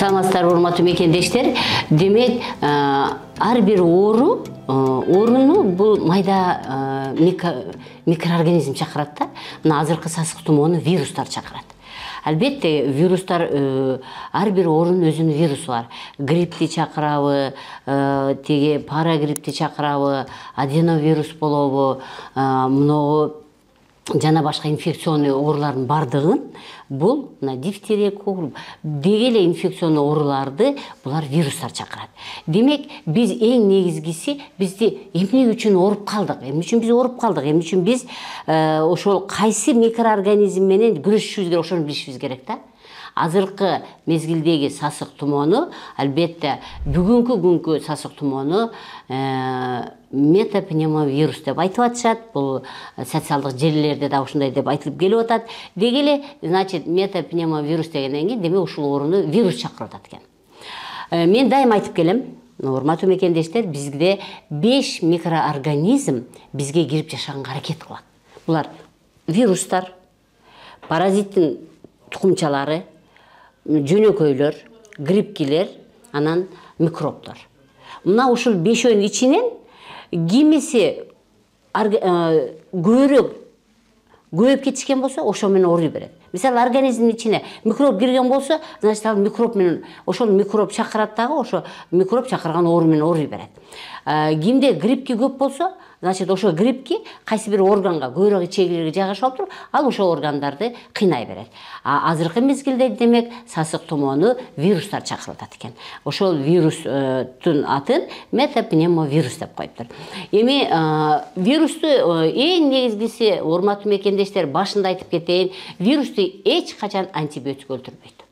Саламатсыздарбы, урматтуу мекендештер. Демек, ар бир ооруну бул майда микроорганизм чакырат да. Мына азыркы сасык тумоону вирустар чакырат. Албетте, вирустар ар бир оорунун өзүнүн вирусу бар. Грипти чакырабы, теге парагрипти чакырабы, аденовирус болобу, мыногу жана башка инфекционный оорулардын бардыгын бул дифтерия, деги эле инфекционный ооруларды булар вирустар чакырат. Демек, биз эң негизгиси бизди эмне үчүн ооруп калдык? Эмне үчүн биз ооруп калдык? Эмне үчүн биз ошол кайсы микроорганизм менен күрөшүшүбүз керек, ошону билишибиз керек да. Азыркы мезгилдеги сасык тумоону, албетте, бүгүнкү күnkү сасык тумоону метапневмовирус деп айтып атышат. Бул социалдык желилерде да ушундай деп айтылып келип атат. Деги эле, значит, метапневмовирус дегенден кийин демек ушул ооруну вирус чакырып атат экен. Мен дайым айтып келем, урматтуу мекендештер, бизде 5 микроорганизм бизге кирип жашаганга аракет кылат. Булар вирустар, паразиттин тукумчалары, жөнөкөйлөр, грипкилер, анан микробдор. Мына ушул 5-өнүн ичинен кимиси көбөйүп кетишкен болсо, ошо менен ооруй берет. Мисалы, организмдин ичине микроб кирген болсо, значит, ал микроб менен, ошол микроб чакырат дагы, ошо микроб чакырган оору менен ооруй берет. Кимде грипки көп болсо, значит, ошо грипки кайсы бир органга, көбүрөөк ичегилерге жайгашып алып туруп, ал ошо органдарды кыйнай берет. Азыркы мезгилде демек сасык тумоону вирустар чакырып атат экен. Ошол вирустун атын метапневмовирус деп коюптур. Эми вирусту эң негизгиси, урматтуу мекендештер, башында айтып кетейин, вирусту эч качан антибиотик өлтүрбөйт.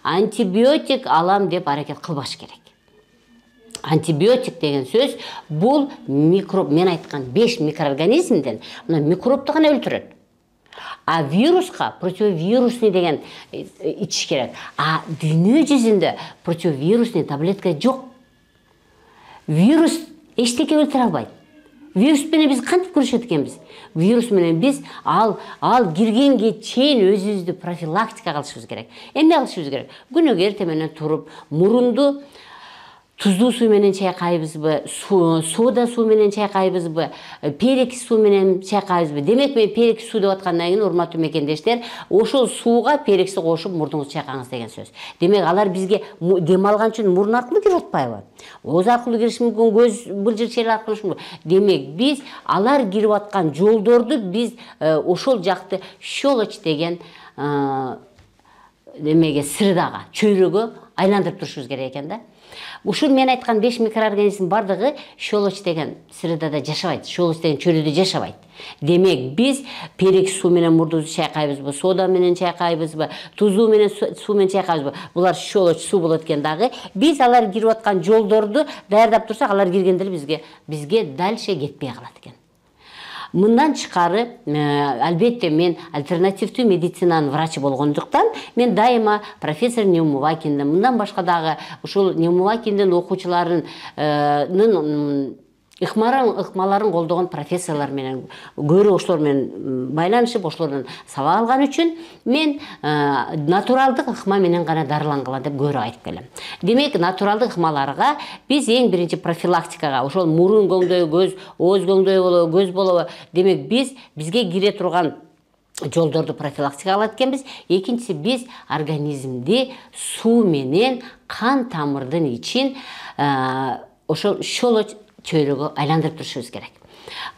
Антибиотик алам деп аракет кылбаш керек. Антибиотик деген сөз бул микроб, мен айткан 5 микроорганизмден микробду гана өлтүрөт. А вируска противовирусный деген ичиш керек. А дүйнө жүзүндө противовирусный таблетка жок. Вирус эчтеке өлтүрө албайт. Вирус менен биз кантип күрөшөт экенбиз? Вирус менен биз ал киргенге чейин өзүбүздү профилактика кылышыбыз керек. Эмне кылышыбыз керек? Күнүгө эртең туруп, мурунду туздуу суу менен чайкайбызбы, сода суу менен чайкайбызбы, перекис суу менен чайкайбызбы? Демек, мен перекис суу деп аткандан кийин, урматтуу мекендештер, ошол сууга перексти кошуп мурдуңузду чайкаңыз деген сөз. Демек, алар бизге дем алган үчүн мурун аркылуу кирип атпайбы? Ооз аркылуу кириши мүмкүн, көз былжырчел аркылуу кириши мүмкүн. Демек, биз алар кирип аткан жолдорду биз ошол жакты щелочь деген демеге, сырдага, чөйрөгө айландырып турушубуз керек экен да. Ушул мен айткан 5 микроорганизм бардыгы щелочь деген сырдада жашабайт, щелочь деген чөйрөдө жашабайт. Демек, биз перекис суу менен мурдубузду чайкайбызбы, сода менен чайкайбызбы, туздуу менен суу менен чайкайбызбы? Булар щелочь суу болот экен дагы. Биз алар кирип аткан жолдорду даярдап турсак, алар киргенде бизге дальше кетпей калат экен. Мындан тышкары, албетте, мен альтернативдүү медицинанын врачы болгондуктан, мен дайыма профессор Неумывакиндин, мындан башка дагы ушул Неумывакиндин окуучуларынын ыкмаларын колдогон профессорлор менен, көбүрөөк ошолор менен байланышып, ошолордон сабак алган үчүн мен натуралдык ыкма менен гана дарылангыла деп көбүрөөк айтып келем. Демек, натуралдык ыкмаларга биз эң биринчи профилактикага, ошол мурун көңдөй, ооз көңдөй болобу, көз болобу, демек бизге кире турган жолдорду профилактика кылат экенбиз. Экинчиси, биз организмди суу менен кан тамырдын ичин ошол щелочь чөйрөгө айландырып турушубуз керек.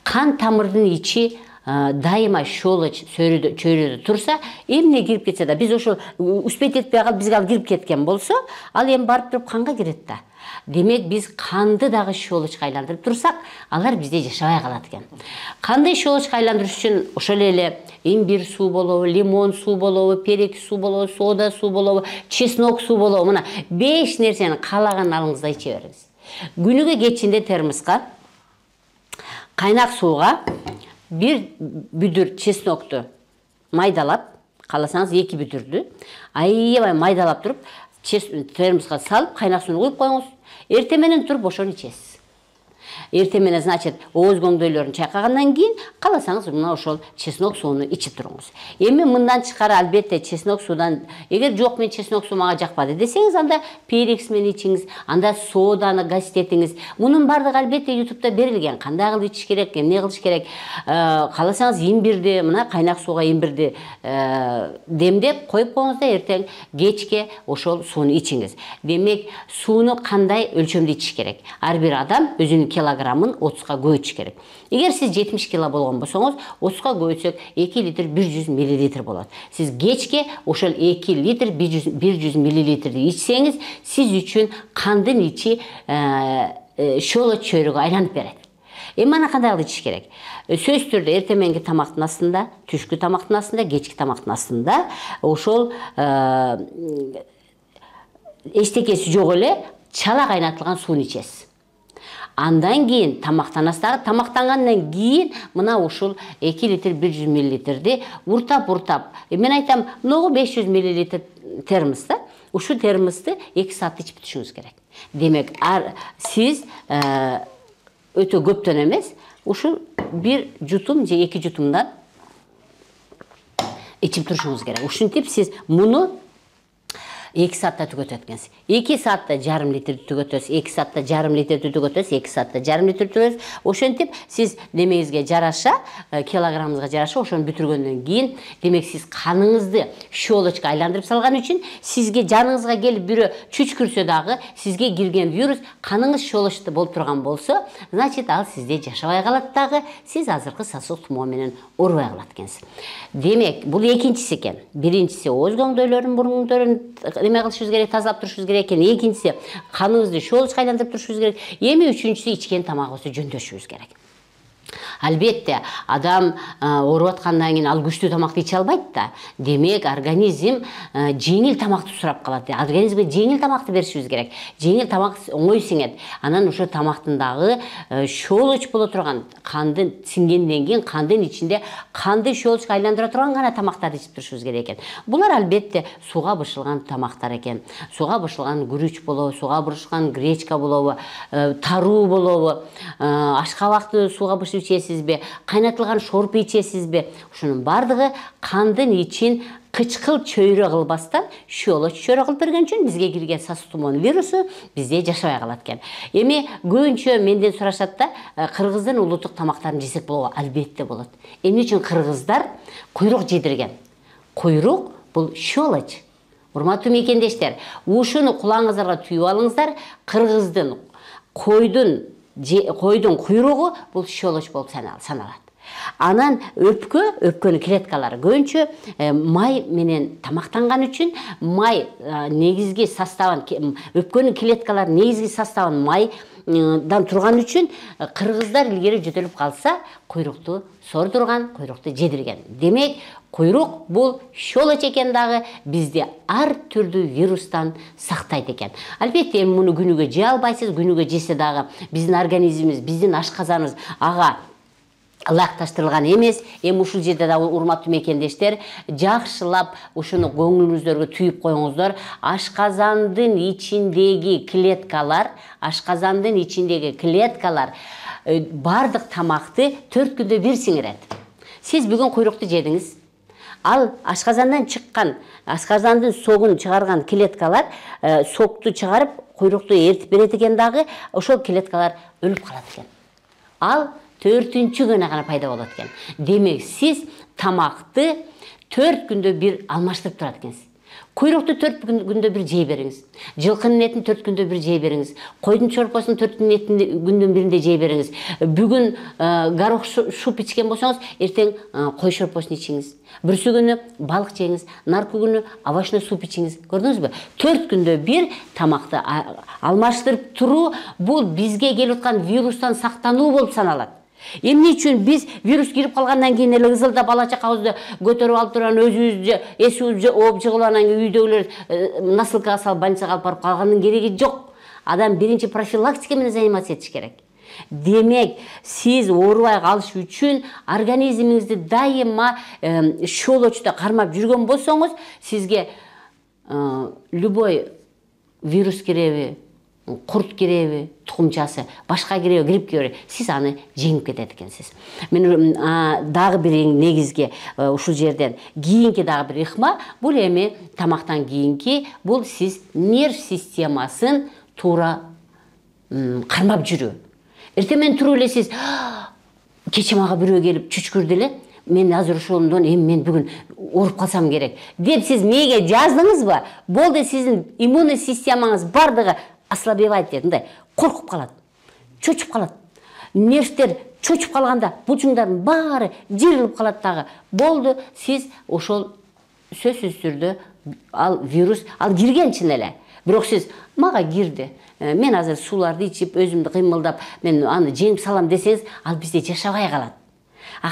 Кан тамырдын ичи дайыма щелочь чөйрөдө турса, эмне кирип кетсе да, биз ошол успеть этпей калып, бизге ал кирип кеткен болсо, ал эми барып туруп канга кирет да. Демек, биз канды дагы щелочка айландырып турсак, алар бизде жашабай калат экен. Кандай щелочка айландырыш үчүн ошол эле имбирь суу болобу, лимон суу болобу, перекис суу болобу, сода суу болобу, чеснок суу болобу, мына 5 нерсени каалаган алыңыз да иче бериңиз. Күнүгө кечинде термоска кайнак сууга бир бүдүр чеснокту майдалап, кааласаңыз 2 бүдүрдү аябай майдалап туруп, термоска салып, кайнак сууну куюп коюңуз. Эртең менен туруп ошону ичесиз. эртең менен, значит, ооз көңдөйлөрүн чайкагандан кийин кааласаңыз мына ошол чеснок сууну ичип туруңуз. Эми мындан тышкары албетте чеснок суудан, эгер жок мен чеснок суу мага жакпады десеңиз, анда перекс менен ичиңиз, анда соданы гаситетиңиз. Мунун бардыгы албетте YouTube'да берилген. Кандай кылып ичиш керек, эмне кылыш керек. Кааласаңыз имбирди, мына кайнак сууга имбирди демдеп коюп коюңуз да эртең кечке ошол сууну ичиңиз. Демек, сууну кандай өлчөмдө ичиш керек? Ар бир адам өзүнүн килограммын 30га көбөйтүш керек. Эгер сиз 70 кило болгон болсоңуз, 30га көбөйтсөк 2 литр 100 мл болот. Сиз кечке ошол 2 литр 100 мл ичсеңиз, сиз үчүн кандын ичи шолот чөйрөгө айланып берет. Эми аны кандай кылып ичиш керек? Сөзсүз түрдө эртең мененки тамактын астында, түшкү тамактын астында, кечки тамактын астында ошол эчтекеси жок эле чала кайнатылган сууну ичесиз. Андан кийин тамактангандан кийин мына ушул 2 литр 100 мл уртап, мен айтам, многу 500 мл термос да, ушу термосту 2 саат ичип бүтүшүңүз керек. Демек, сиз өтө көптөн эмес, ушул бир жутум же 2 жутумдан ичип турушуңуз керек. Ушинтип сиз муну 2 саатта түгөтөт экенсиз. 2 саатта жарым литр түгөтөсүз, 2 саатта жарым литр түгөтөсүз, 2 саатта жарым литр түгөтөсүз. Ошентип сиз немеңизге жараша, килограммыңызга жараша ошону бүтүргөндөн кийин, демек сиз каныңызды щелочка айландырып салган үчүн, сизге жаныңызга келип бирөө чүчкүрсө дагы, сизге кирген вирус каныңыз щелочто болуп турган болсо, значит, ал сизде жашабай калат дагы, сиз азыркы сосуд тумоо менен оорубай калат экенсиз. Демек, бул экинчиси экен. Биринчиси ооз көңдөйлөрүн, бурун көңдөйлөрүн неме кылышыбыз керек, тазалап турушубуз керек экен. Экинчиси каныбызды щелочка айландырып турушубуз керек. Эми үчүнчүсү ичкен тамагыбызды жөндөшүбүз керек. Албетте, адам ооруп аткандан кийин ал күчтүү тамакты иче албайт да. Демек, организм жеңил тамакты сурап калат. Организмге жеңил тамакты беришибиз керек. Жеңил тамак оңой сиңет. Анан ошо тамактын дагы щелочь боло турган, кандын сиңгенден кийин кандын ичинде канды щелочка айландыра турган гана тамактарды ичип турушубуз керек экен. Булар албетте сууга бышылган тамактар экен. Сууга бышылган күрүч болобу, сууга бышылган гречка болобу, таруу болобу, ашкабакты сууга бышып ичесизби, кайнатылган шорпу ичесизби? Ушунун бардыгы кандын ичин кычкыл чөйрө кылбастан щелочь чөйрө кылып берген үчүн бизге кирген сосуд тумоонун вирусу бизде жашабай калат экен. Эми көбүнчө менден сурашат да, кыргыздын улуттук тамактарын жесек болобу? Албетте болот. Эмне үчүн кыргыздар куйрук жедирген? Куйрук бул щелочь. Урматтуу мекендештер, ушуну кулаңыздарга түйүп алыңыздар. Кыргыздын койдун куйругу бул щелочь болуп саналат. Анан өпкөнүн клеткалары көбүнчө май менен тамактанган үчүн, май негизги составын, өпкөнүн клеткалары негизги составын майдан турган үчүн, кыргыздар илгери жөтөлүп калса, куйрукту сордурган, куйрукту жедирген. Демек, куйрук бул щелочь экен дагы, бизди ар түрдүү вирустан сактайт экен. Албетте, эми муну күнүгө жей албайсыз, күнүгө жесе дагы биздин организмибиз, биздин ашказаныбыз ага ылайыкташтырылган эмес. Эми ушул жерде да урматтуу мекендештер, жакшылап ушуну көңүлүңүздөргө түйүп коюңуздар. Ашказандын ичиндеги клеткалар бардык тамакты 4 күндө бир сиңирет. Сиз бүгүн куйрукту жедиңиз. Ал ашказандан чыккан, ашказандын согун чыгарган клеткалар сокту чыгарып, куйрукту эритип берет экен дагы, ошол клеткалар өлүп калат экен. Ал 4-күнү гана пайда болот экен. Демек, сиз тамакты 4 күндө бир алмаштырып турат экенсиз. Куйрукту 4 күндө бир жей бериңиз. Жылкынын этин 4 күндө бир жей бериңиз. Койдун чорпосун 4 күндөн биринде жей бериңиз. Бүгүн горох суп ичкен болсоңуз, эртең кой шорпосун ичиңиз. Бүрсү күнү балык жеңиз, наркы күнү овощной суп ичиңиз. Көрдүңүзбү? 4 күндө бир тамакты алмаштырып туруу бул бизге келип аткан вирустан сактануу болуп саналат. Эмне үчүн биз вирус кирип калгандан кийин эле ызылда бала чакабызды көтөрүп алып турган, өзүбүздү эсибизди ооп жыгылып анан үйдөгүлөр насылкага салып больницага алып барып калганын кереги жок. Адам биринчи профилактика менен заниматься этиш керек. Демек, сиз оорубай калыш үчүн организмиңизди дайыма щелочто кармап жүргөн болсоңуз, сизге любой вирус киреби, құрт киреби, тұқымчасы, башка киреби, кирип киреби, сиз аны жеңип кетет экенсиз. Мен дагы бир негизги ушул жерден кийинки дагы бир ыкма, бул эми тамактан кийинки, бул сиз нерв системасын туура кармап жүрүү. Эртең менен туруп эле сиз кече мага бирөө келип чүчкүрдү эле, мен азыр ошондон эми мен бүгүн ооруп калсам керек деп сиз мээге жаздыңызбы? Болду, сиздин иммундук системаңыз бардыгы ослабевает дейт, мындай коркуп калат, чочуп калат. Нервтер чочуп калганда булчуңдардын баары жырылып калат дагы. Болду, сиз ошол сөзсүз түрдө ал вирус ал кирген чын эле. Бирок сиз мага кирди, мен азыр сууларды ичип, өзүмдү кыймылдап, мен аны жеңип салам десеңиз, ал бизде жашабай калат.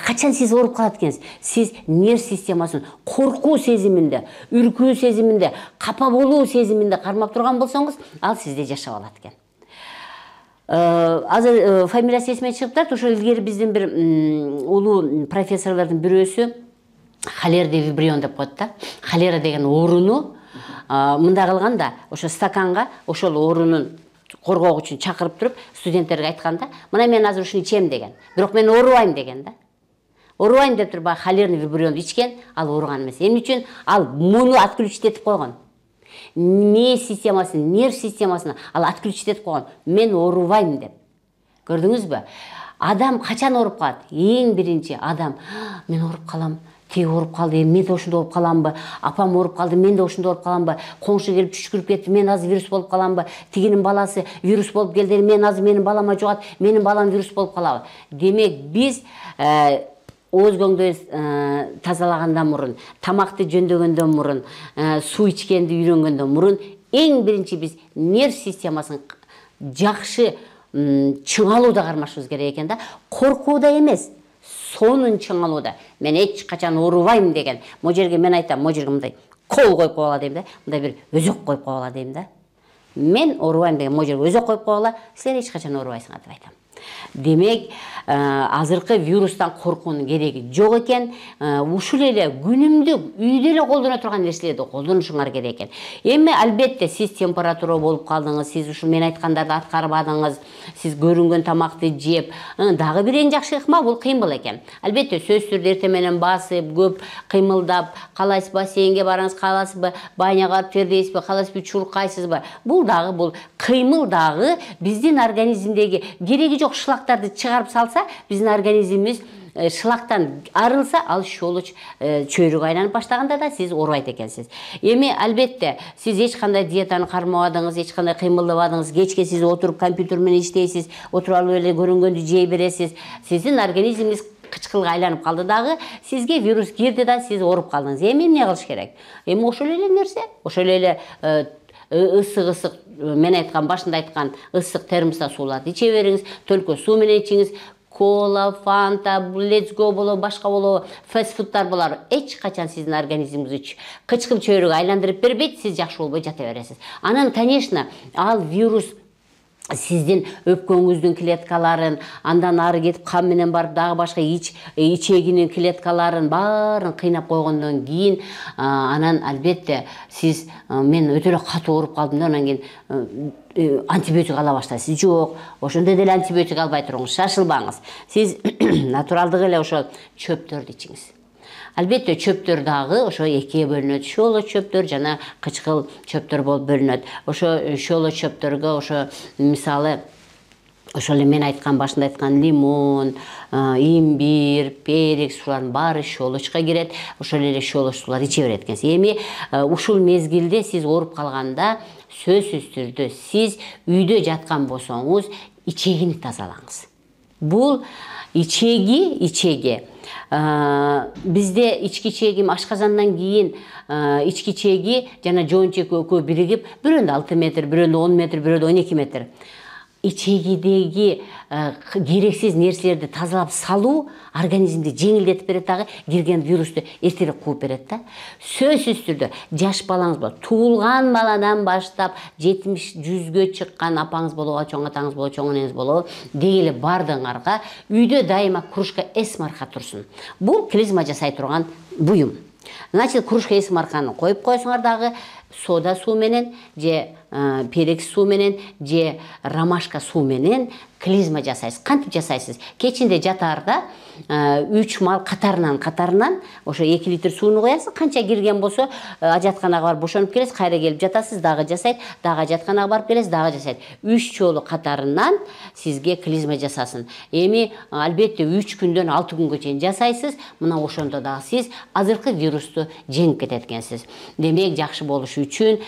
Качан сиз ооруп калат экенсиз? Сиз нерв системасын коркуу сезиминде, үркүү сезиминде, капа болуу сезиминде кармап турган болсоңуз, ал сизде жашап алат экен. Азыр фамилиясы эсиме чыгып турат, ошол илгери биздин бир улуу профессорлордун бирөөсү холера де вибрион деп коет да. Холера деген ооруну мындай кылганда, ошо стаканга ошол оорунун коргоо үчүн чакырып туруп, студенттерге айтканда, мына мен азыр ушуну ичем деген. Бирок мен оорубайм деген да. Оорубайм деп туруп, холерный вибрионду ичкен, ал ооруган эмес. Эмне үчүн? Ал муну отключить койгон. Мээ системасын, нерв системасын ал отключить койгон. Мен оорубайм деп. Көрдүңүзбү? Адам качан ооруп калат? Эң биринчи адам, мен ооруп калам, тиги ооруп калды, мен да ошондой ооруп каламбы? Апам ооруп калды, мен да ошондой ооруп каламбы? Коңшу келип чүчкүрүп кетти, мен азыр вирус болуп каламбы? Тигинин баласы вирус болуп келди, мен азыр менин балама жугат, менин балам вирус болуп калабы? Демек, биз ооз көңдөбүз тазалагандан мурун, тамакты жөндөгөндөн мурун, суу ичкенди үйрөнгөндөн мурун, эң биринчи биз нерв системасын жакшы чыңалууда кармашыбыз керек экен да. Коркууда эмес, сонун чыңалууда. Мен эч качан оорубайм деген. Могу жерге мен айтам, могу жерге мындай кол коюп койгула дейм да, мындай бир өзөк коюп койгула дейм да. Мен оорубайм деген могу жерге өзөк коюп койгула, силер эч качан оорубайсыңар деп айтам. Демек, азыркы вирустан коркуунун кереги жок экен. Ушул эле күнүмдүк үйдө эле колдоно турган нерселерди колдонушуңар керек экен. Эми албетте сиз температура болуп калдыңыз, сиз ушул мен айткандарды аткарбадыңыз, сиз көрүнгөн тамакты жеп, дагы бир эң жакшы ыкма бул кыймыл экен. Албетте сөзсүз түрдө эртең менен басып, көп кыймылдап, калайсыз бассейнге барыңыз, каласызбы, баняга барып тердейсизби, каласызбы, чуркайсызбы? Бул кыймыл дагы биздин организмдеги кереги жок шлактарды чыгарып салса, биздин организмибиз шлактан арылса, ал щелочь чөйрөгө айланып баштаганда да сиз оорубайт экенсиз. Эми албетте сиз эч кандай диетаны кармабадыңыз, эч кандай кыймылдабадыңыз, кечке сиз отуруп компьютер менен иштейсиз, отуруп алып эле көрүнгөндү жей бересиз. Сиздин организмиңиз кычкылга айланып калды дагы, сизге вирус кирди да, сиз ооруп калдыңыз. Эми эмне кылыш керек? Эми ошол эле нерсе, ошол эле ысык мен айткан, башында айткан ысык термоста сууларды иче бериңиз, төлкө суу менен ичиңиз, кола, фанта, let's go болобу, башка болобу, фастфудтар булар эч качан сиздин организмиңизди кычкыл чөйрөгө айландырып бербейт, сиз жакшы болбой жата бересиз. Анан, конечно, ал вирус сиздин өпкөңүздүн клеткаларын, андан ары кетип кан менен барып дагы башка ичегинин клеткаларын баарын кыйнап койгондон кийин, анан албетте сиз мен өтө эле катуу ооруп калдым да, анан кийин антибиотик ала баштайсыз. Жок, ошондой деле антибиотик албай туруңуз, шашылбаңыз. Сиз натуралдык эле ошол чөптөрдү ичиңиз. Албетте чөптөр дагы ошо экиге бөлүнөт. Щелочь чөптөр жана кычкыл чөптөр болуп бөлүнөт. Ошо щелочь чөптөргө ошо мисалы ошол эле мен айткан, башында айткан лимон, имбир, перец, шулардын баары щелочка кирет. Ошол эле щелочь сууларды иче берет экенсиз. Эми ушул мезгилде сиз ооруп калганда сөзсүз түрдө сиз үйдө жаткан болсоңуз ичегини тазалаңыз. Бул ичеги бизде ички ичеги ашказандан кийин ички ичеги жана жоончек экөө биригип, бирөөндө 6 метр, бирөөндө 10 метр, бирөөндө 12 метр. Ичегидеги керексиз нерселерди тазалап салуу организмди жеңилдетип берет дагы, кирген вирусту эртерээк кууп берет да. Сөзсүз түрдө жаш балаңыз бар, туулган баладан баштап 70-100гө чыккан апаңыз болобу, чоң атаңыз болобу, чоң энеңиз болобу, дегеле бардыңарга үйдө дайыма кружка эс марка турсун. Бул клизма жасай турган буюм. Значит, кружка эс марканы коюп койсуңар дагы, сода суу менен же перекс суу менен же ромашка суу менен клизма жасайсыз. Кантип жасайсыз? Кечинде жатаарда 3 мал катарынан ошо 2 литр сууну коясыз. Канча кирген болсо ажатканага барып бошонуп келесиз, кайра келип жатасыз, дагы жасайт, дагы ажатканага барып келесиз, дагы жасайт. 3 жолу катарынан сизге клизма жасасын. Эми албетте 3 күндөн 6 күнгө чейин жасайсыз. Мына ошондо дагы сиз азыркы вирусту жеңип кетет экенсиз. Демек жакшы болуш үчүн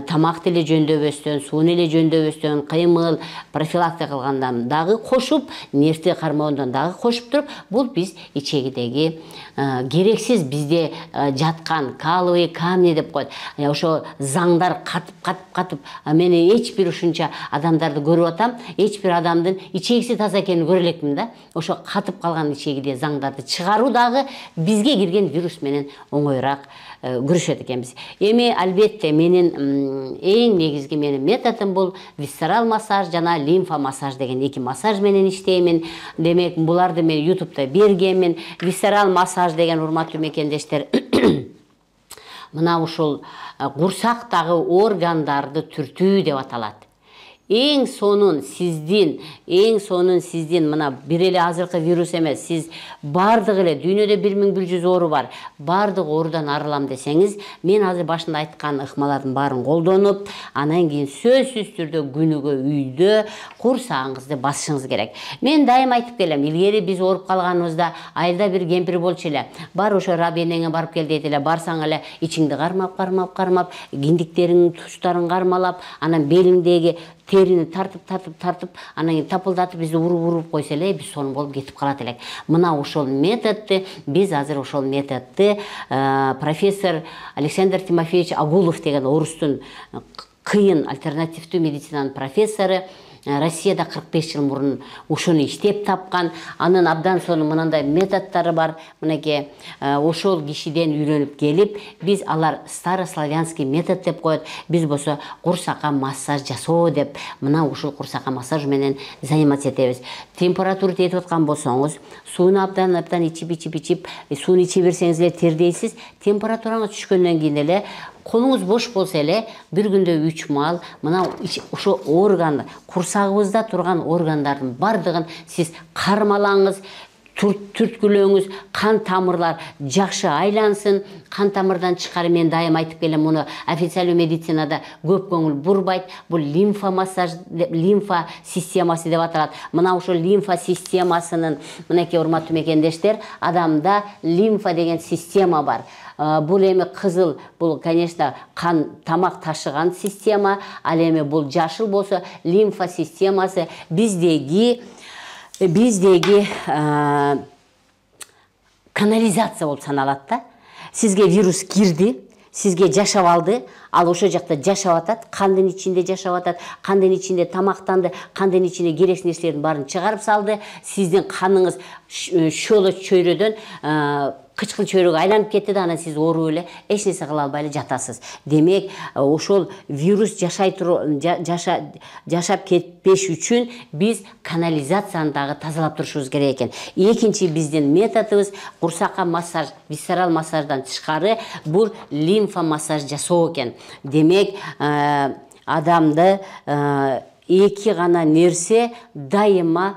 тамак деле жөндөбөстөн, сууну эле жөндөбөстөн, кыймыл, профилактика кылгандан дагы кошуп, нервти кармоодон дагы кошуп туруп, бул биз ичегидеги керексиз бизде жаткан каловый камни деп коет. Ошо заңдар катып, мен эч бир ушунча адамдарды көрүп атам, эч бир адамдын ичегиси таза экенин көрө элекмин да. Ошо катып калган ичегиде заңдарды чыгаруу дагы бизге кирген вирус менен оңоюраак күрөшөт экенбиз. Эми албетте менин эң негизги менин методум бул висцерал массаж жана лимфа массаж деген 2 массаж менен иштеймин. Демек буларды мен YouTube'да бергенмин. Висцерал массаж деген урматтуу мекендештер мына ушул курсактагы органдарды түртүү деп аталат. Эң сонун сиздин мына бир эле азыркы вирус эмес, сиз бардыгы эле дүйнөдө 1100 оору бар, бардык оорудан арылам десеңиз, мен азыр башында айткан ыкмалардын баарын колдонуп, анан кийин сөзсүз түрдө күнүгө үйдө курсагыңызды басышыңыз керек. Мен дайым айтып келем, илгери биз ооруп калганыбызда айылда бир кемпир болчу эле. Бар ошо рабенеңе барып кел дейт эле, барсаң эле ичиңди кармап, киндиктериңдин тучтарын кармалап, анан белиңдеги терини тартып, анан тапылдатып бизди уруп койсо эле, биз сонун болуп кетип калат элек. Мына ошол методду биз азыр профессор Александр Тимофеевич Агулов деген орустун кыйын альтернативдүү медицинанын профессору, Россияда 45 жыл мурун ушуну иштеп тапкан. Анын абдан сонун мынандай методдору бар. Мынакей ошол кишиден үйрөнүп келип, биз алар старославянский метод деп коет. Биз болсо курсакка массаж жасоо деп, мына ушул курсакка массаж менен заниматься этебиз. Температура жетип аткан болсоңуз, сууну абдан ичип, сууну иче берсеңиз эле тердейсиз. Температураңыз түшкөндөн кийин эле колуңуз бош болсо эле бир күндө 3 мал мына ошо орган, курсагыбызда турган органдардын бардыгын сиз кармалаңыз, түрткүлөңүз, кан тамырлар жакшы айлансын. Кан тамырдан тышкары мен дайым айтып келем, муну официалдуу медицинада көп көңүл бурбайт. Бул лимфа массаж, лимфа системасы деп аталат. Мына ошол лимфа системасынын, мынакей урматтуу мекендештер, адамда лимфа деген система бар. Бул эми кызыл, бул конечно кан тамак ташыган система, ал эми бул жашыл болсо лимфа системасы биздеги канализация болуп саналат да. Сизге вирус кирди, сизге жашап алды, ал ошол жакта жашап атат, кандын ичинде жашап атат, кандын ичинде тамактанды, кандын ичине керексиз нерселердин баарын чыгарып салды. Сиздин каныңыз шоло чөйрөдөн кычкыл чөйрөгө айланып кетти да, анан сиз ооруп эле эч нерсе кыла албай эле жатасыз. Демек, ошол вирус жашап кетпеш үчүн биз канализацияны дагы тазалап турушубуз керек экен. Экинчи биздин методубуз курсакка массаж, висцерал массаждан тышкары бул лимфа массаж жасоо экен. Демек, адамды эки гана нерсе дайыма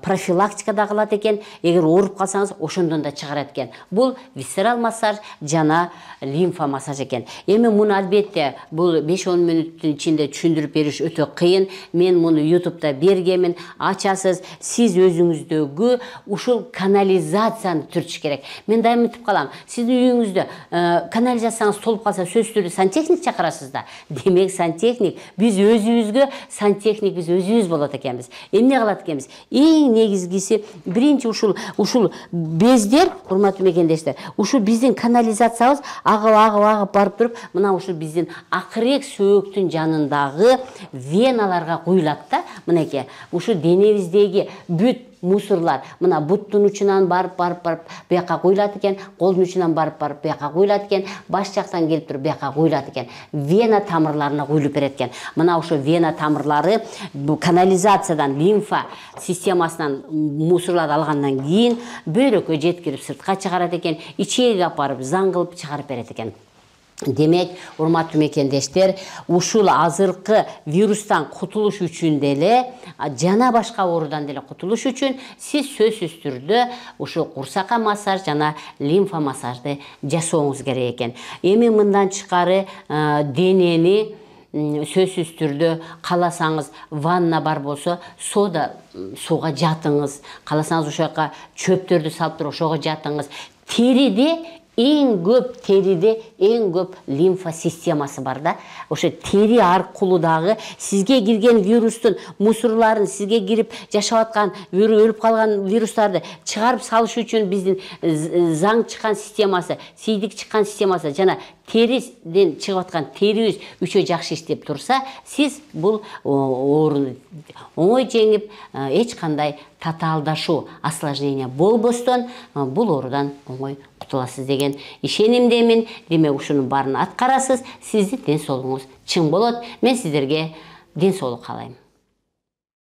профилактикада кылат экен. Эгер ооруп калсаңыз, ошондон да чыгарат экен. Бул висцерал массаж жана лимфа массаж экен. Эми муну албетте бул 5-10 мүнөттүн ичинде түшүндүрүп бериш өтө кыйын. Мен муну YouTube'да бергенмин. Ачасыз, сиз өзүңүздөгү ушул канализацияны түртүш керек. Мен дайым айтып калам, сиздин үйүңүздө канализацияңыз толуп калса, сөзсүз түрдө сантехник чакырасыз да. Демек, сантехник биз өзүбүзгө, сантехник биз өзүбүз болот экенбиз. Эмне кылат экенбиз? Эң негизгиси биринчи ушул бездер, урматтуу мекендештер, ушул биздин канализациябыз агып барып туруп, мына ушул биздин акырек сөөктүн жанындагы веналарга куюлат да. Мынакей ушул денебиздеги бүт мусорлар мына буттун учунан барып бияка куюлат экен, колдун учунан барып бияка куюлат экен, баш жактан келип туруп бияка куюлат экен, вена тамырларына куюлуп берет экен. Мына ошо вена тамырлары канализациядан, лимфа системасынан мусорларды алгандан кийин бөйрөккө жеткирип сыртка чыгарат экен, ичеги апарып заң кылып чыгарып берет экен. Демек, урматтуу мекендештер, ушул азыркы вирустан кутулуш үчүн деле, жана башка оорудан деле кутулуш үчүн сиз сөзсүз түрдө ушул курсакка массаж жана лимфа массажды жасооңуз керек экен. Эми мындан тышкары денени сөзсүз түрдө кааласаңыз ванна бар болсо сууга жатыңыз, кааласаңыз ошол жака чөптөрдү салып туруп ошого жатыңыз. Териде эң көп лимфа системасы бар да. Ошо тери аркылуу дагы сизге кирген вирустун мусорларын, сизге кирип жашап аткан, өлүп калган вирустарды чыгарып салыш үчүн биздин заң чыккан системасы, сийдик чыккан системасы жана териден чыгып аткан терибиз үчөө жакшы иштеп турса, сиз бул ооруну оңой жеңип, эч кандай татаалдашуу, осложнение болбостон бул оорудан оңой кутуласыз деген ишенимдемин. Демек, ушунун баарын аткарасыз, сиздин ден соолугуңуз чың болот. Мен сиздерге ден соолук каалайм.